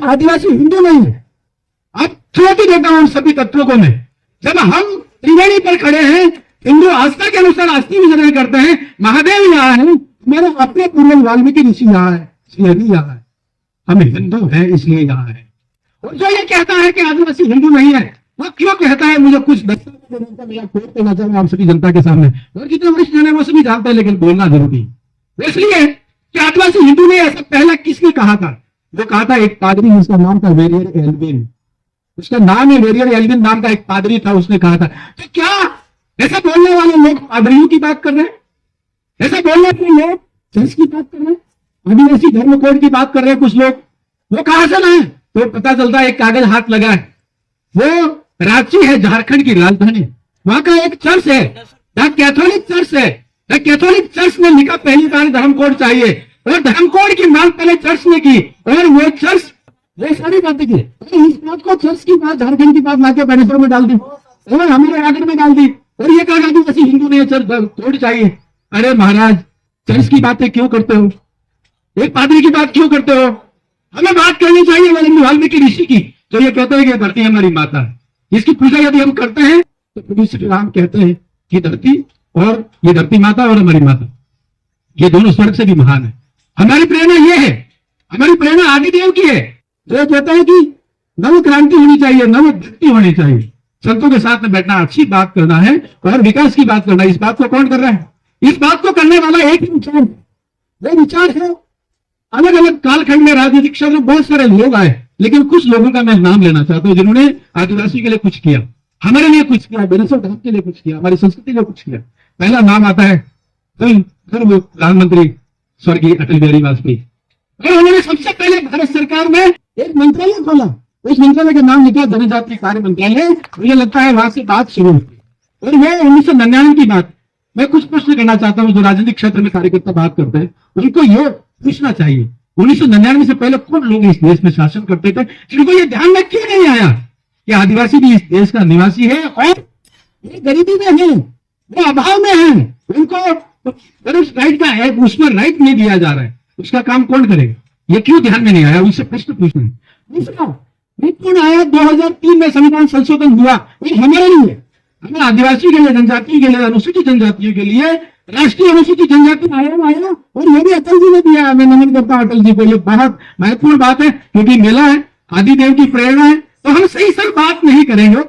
आदिवासी हिंदू नहीं है। अब छोटी देता हूं उन सभी तत्वों को मैं। जब हम त्रिवेणी पर खड़े हैं, हिंदू आस्था के अनुसार अस्थि विसर्जन करते हैं, महादेव यहाँ है, मेरे अपने पूर्वज वाल्मीकि ऋषि यहाँ है, इसलिए नहीं यहाँ है, हम हिंदू हैं इसलिए यहाँ है। और जो ये कहता है कि आदिवासी हिंदू नहीं है, वो क्यों कहता है, मुझे कुछ दस्तावेज देने का मेरा कोर्ट करना चाहूंगा आप सभी जनता के सामने, और जितने वरिष्ठ जन है वो सभी जानते हैं, लेकिन बोलना जरूरी है। इसलिए कि आदिवासी हिंदू ने ऐसा पहला किसने कहा था? जो कहा था एक पादरी, जिसका नाम था वेरियर एल्विन, उसका नाम है वेरियर एल्विन नाम का एक पादरी था, उसने कहा था। तो क्या ऐसा बोलने वाले लोग पादरियों की बात कर रहे हैं? ऐसा बोलने वाले लोग चर्च की बात कर रहे हैं? आदिवासी धर्म कोड की बात कर रहे हैं कुछ लोग? वो कहां से लाए? तो पता चलता है एक कागज हाथ लगा है, वो रांची है, झारखंड की राजधानी, वहां का एक चर्च है, द कैथोलिक चर्च है। द कैथोलिक चर्च ने लिखा पहली बार धर्म कोड चाहिए, और धर्म कोड की मांग पहले चर्च ने की, और वो चर्च ये सारी बातें की। इस बात को चर्च की बात झारखंड की बात लाके बैनर में डाल दी और हमारे आगे में डाल दी, और ये कहा आदिवासी हिंदू ने चर्च कोड चाहिए। अरे महाराज, चर्च की बातें क्यों करते हो? एक पादरी की बात क्यों करते हो? हमें बात करनी चाहिए वाल्मीकि ऋषि की, जो ये कहते हैं कि धरती हमारी माता है। इसकी पूजा यदि हम करते हैं तो प्रभु श्री राम कहते हैं कि धरती और ये धरती माता और हमारी माता, ये दोनों स्वर्ग से भी महान है। हमारी प्रेरणा ये है, हमारी प्रेरणा आदिदेव की है, जो कहता है कि नव क्रांति होनी चाहिए, नव भक्ति होनी चाहिए, संतों के साथ में बैठना, अच्छी बात करना है और विकास की बात करना है। इस बात को कौन कर रहा है? इस बात को करने वाला एक ही विचार है। वो विचार है, अलग अलग कालखंड में राजनीतिक क्षेत्र में बहुत सारे लोग आए, लेकिन कुछ लोगों का मैं नाम लेना चाहता हूं जिन्होंने आदिवासी के लिए कुछ किया, हमारे लिए कुछ किया, बेनसर धर्म के लिए कुछ किया, हमारी संस्कृति के लिए कुछ किया। पहला नाम आता है पूर्व प्रधानमंत्री स्वर्गीय अटल बिहारी वाजपेयी, और उन्होंने सबसे पहले भारत सरकार में एक मंत्रालय खोला, उस मंत्रालय का नाम लिखा जनजातीय कार्य मंत्रालय। मुझे लगता है वहां से बात शुरू हुई, और यह 1999 की बात। मैं कुछ प्रश्न करना चाहता हूं, जो राजनीतिक क्षेत्र में कार्यकर्ता बात करते हैं उनको ये पूछना चाहिए, 1999 से पहले कौन लोग इस देश में शासन करते थे, जिनको ये ध्यान में क्यों नहीं आया कि आदिवासी भी इस देश का निवासी है और ये गरीबी में है, वो अभाव में है, उनको राइट का है, उसमें राइट नहीं दिया जा रहा है, उसका काम कौन करेगा? ये क्यों ध्यान में नहीं आया? उससे प्रश्न पूछना है। दूसरा, कौन आया 2003 में संविधान संशोधन हुआ, ये हमारे लिए, हमें आदिवासी के लिए, जनजाति के लिए, अनुसूचित जनजातियों के लिए राष्ट्रीय अनुसूचित जनजाति आयोग आया, और ये भी अटल जी ने दिया। मैं नमन करता हूं अटल जी को, ये बहुत महत्वपूर्ण बात है, क्योंकि मेला है, आदिदेव की प्रेरणा है। तो हम सही सही बात नहीं करेंगे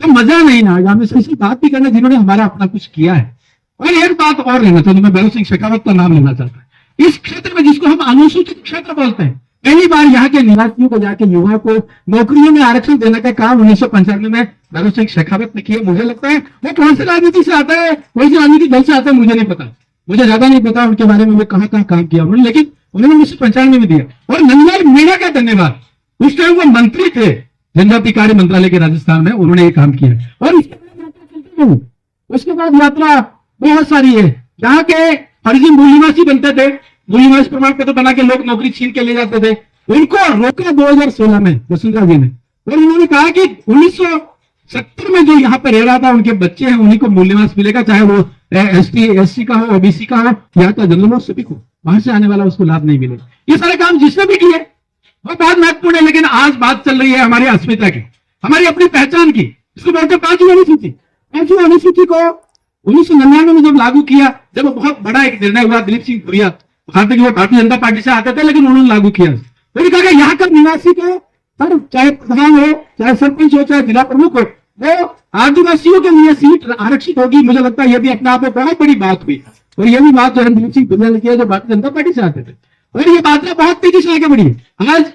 तो मजा नहीं आएगा, हमें सही सही बात भी करना जिन्होंने हमारा अपना कुछ किया है। और एक बात और लेना चाहता हूं, मैं भैरव सिंह शेखावत का नाम लेना चाहता हूं। इस क्षेत्र में जिसको हम अनुसूचित क्षेत्र बोलते हैं, पहली बार यहाँ के निवासियों को जाके युवा को नौकरियों में आरक्षण देने का काम 1995 में भैरव सिंह शेखावत ने किया। मुझे लगता है वो कौन से राजनीति से आता है, कौन से राजनीतिक दल से आता है, मुझे नहीं पता, मुझे ज्यादा नहीं पता उनके बारे में, कहां कहां काम किया उन्होंने, लेकिन उन्होंने 1995 में दिया। और नंदलाल मीणा का धन्यवाद, उस टाइम वो मंत्री थे जनजाति कार्य मंत्रालय के राजस्थान में, उन्होंने ये काम किया। और उसके बाद यात्रा बहुत सारी है, जहाँ के फर्जी मूल्यवासी बनते थे, मूल्यवासी प्रमाण पत्र बना के लोग नौकरी छीन के ले जाते थे, उनको रोका 2016 में वसुंधरा जी ने। और उन्होंने कहा कि 1970 में जो यहाँ पे रह रहा था, उनके बच्चे हैं, उन्हीं को मूल्यवास मिलेगा, चाहे वो एसटी एससी का हो, ओबीसी का हो, यहाँ का जनरल हो, सभी को, वहां से आने वाला उसको लाभ नहीं मिलेगा। ये सारे काम जिसने भी किए वो बहुत महत्वपूर्ण है, लेकिन आज बात चल रही है हमारी अस्मिता की, हमारी अपनी पहचान की। इसको बोलते 5वीं अनुसूची। 5वीं अनुसूची को 1999 में जब लागू किया, जब बहुत बड़ा एक निर्णय हुआ, दिलीप सिंह भुरिया भारतीय जनता पार्टी से आते थे, लेकिन उन्होंने लागू किया। उन्होंने कहा कि यहाँ का निवासी को, चाहे प्रधान हो, चाहे सरपंच हो, चाहे जिला प्रमुख हो, वो आदिवासियों के लिए सीट आरक्षित होगी। मुझे लगता है यह भी अपने आप में बहुत बड़ी बात हुई, और यह भी बात जो दिलीप सिंह भुरिया ने किया, जो भारतीय जनता पार्टी से आते थे, और ये बात बहुत तेजी से आगे बढ़ी है। आज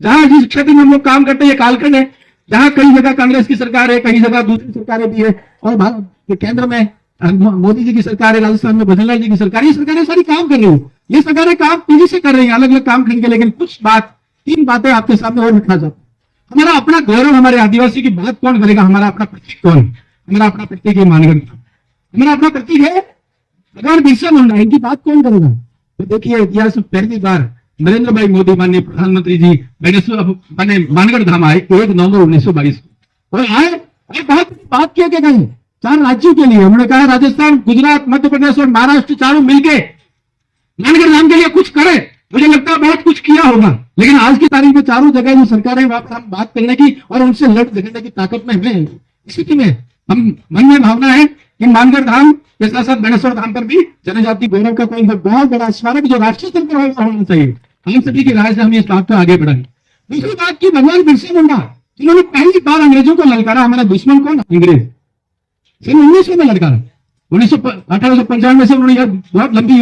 जहां जिस क्षेत्र में हम लोग काम करते हैं, ये कालखंड है जहां कई जगह कांग्रेस की सरकार है, कई जगह दूसरी सरकारें भी है, और भारत केंद्र में मोदी जी की सरकार है, राजस्थान में भजनलाल जी की सरकार, ये सरकारें सारी काम कर रही है, ये सरकारें काम तेजी से कर रही है, अलग अलग काम खंड के। लेकिन कुछ बात, 3 बातें आपके सामने और रखना चाहता हूं। हमारा अपना गौरव, हमारे आदिवासी की बात कौन करेगा? हमारा अपना प्रतीक कौन? हमारा अपना प्रतीक है मानगढ़, हमारा अपना प्रतीक है भगवान बिरसा मुंडा, इनकी बात कौन करेगा? तो देखिए, इतिहास में पहली बार नरेंद्र भाई मोदी, माननीय प्रधानमंत्री जी बने, मानगढ़ धाम आए 1 नवंबर 1922 को, और आए और बहुत बात किया क्या गई 4 राज्यों के लिए। उन्होंने कहा राजस्थान, गुजरात, मध्य प्रदेश और महाराष्ट्र चारों मिलके मानगढ़ धाम के लिए कुछ करे। मुझे लगता है बहुत कुछ किया होगा, लेकिन आज की तारीख में चारों जगह जो सरकार है वहां पर हम बात करने की और उनसे लड़ झगड़ने की ताकत में हमें स्थिति में हम मन में भावना है कि मानगढ़ धाम के साथ साथ गणेश्वर धाम पर भी जनजाति गौरव का कोई बहुत बड़ा स्मारक जो राष्ट्रीय स्तर पर होना चाहिए। हम सभी की राय से हम इस बात को आगे बढ़ाएं। दूसरी बात की भगवान बिरसा मुंडा जिन्होंने पहली बार अंग्रेजों को ललकारा, हमारा दुश्मन कौन? अंग्रेज। सन 1900 में ललकारा, 1895 से उन्होंने बहुत लंबी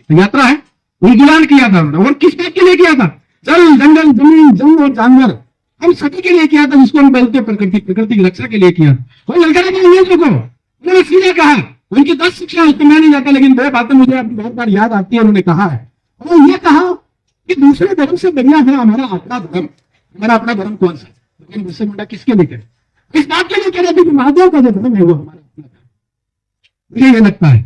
यात्रा है, उलगुलान किया था और किस टाइप के लिए किया था? जल, जंगल, जमीन, जंग और जानवर हम सभी के लिए किया था, जिसको हम बोलते प्रकृति की रक्षा के लिए किया। कोई ललकारा नहीं अंग्रेजों को, उन्होंने सीधे कहा। उनकी 10 शिक्षा इस्तेमाल नहीं जाता, लेकिन वह बातें मुझे बहुत बार याद आती है। उन्होंने कहा है, उन्होंने ये कहा कि दूसरे धर्म से बढ़िया है हमारा अपना धर्म। हमारा अपना धर्म कौन सा? लेकिन बिरसा मुंडा किसके लिए कहे? इस बात के लिए कह रहे थे कि महादेव का जो धर्म है वो हमारा अपना धर्म। मुझे ये लगता है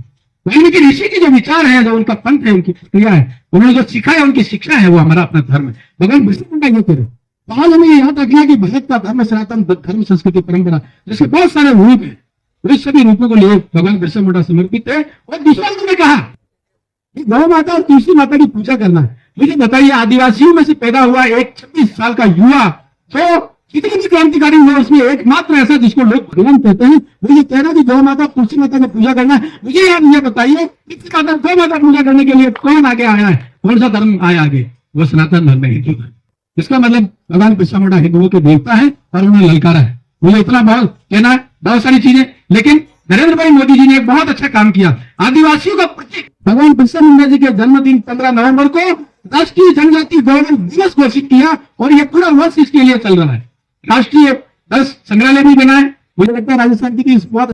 वाल्मीकि ऋषि के जो विचार है, जो उनका पंथ है, उनकी प्रक्रिया है, उन्होंने जो सीखा है, उनकी शिक्षा है, वो हमारा अपना धर्म है। भगवान बिरसा मुंडा ये करे। आज हमें ये याद रखना कि भारत का धर्म सनातन धर्म संस्कृति परंपरा जिसके बहुत सारे रूप है, उस सभी रूपों को लिए भगवान बिरसा मुंडा समर्पित है। और दूसरा उन्होंने कहा कि गौ माता और तुलसी माता की पूजा करना है। मुझे बताइए, आदिवासियों में से पैदा हुआ एक 26 साल का युवा तो कितनी भी क्रांतिकारी हुआ, उसमें एकमात्र ऐसा जिसको लोग भगवान कहते हैं, वो ये कह रहा है कि गौ माता तुलसी माता की पूजा करना है। मुझे यार ये बताइए, गौ माता पूजा करने के लिए कौन आगे आया है? कौन सा धर्म आया आगे? वो सनातन धर्म है, हिंदू धर्म। इसका मतलब भगवान बिरसा मुंडा हिंदुओं के देवता है और उन्होंने ललकारा है। मुझे इतना बहुत कहना है, बहुत सारी चीजें, लेकिन नरेंद्र भाई मोदी जी ने एक बहुत अच्छा काम किया। आदिवासियों का प्रतीक भगवान बिरसा मुंडा जी के जन्मदिन 15 नवंबर को राष्ट्रीय जनजाति गौरव दिवस घोषित किया और ये पूरा वर्ष इसके लिए चल रहा है। राष्ट्रीय 10 संग्रहालय भी बना है। मुझे लगता है राजस्थान की इस बहुत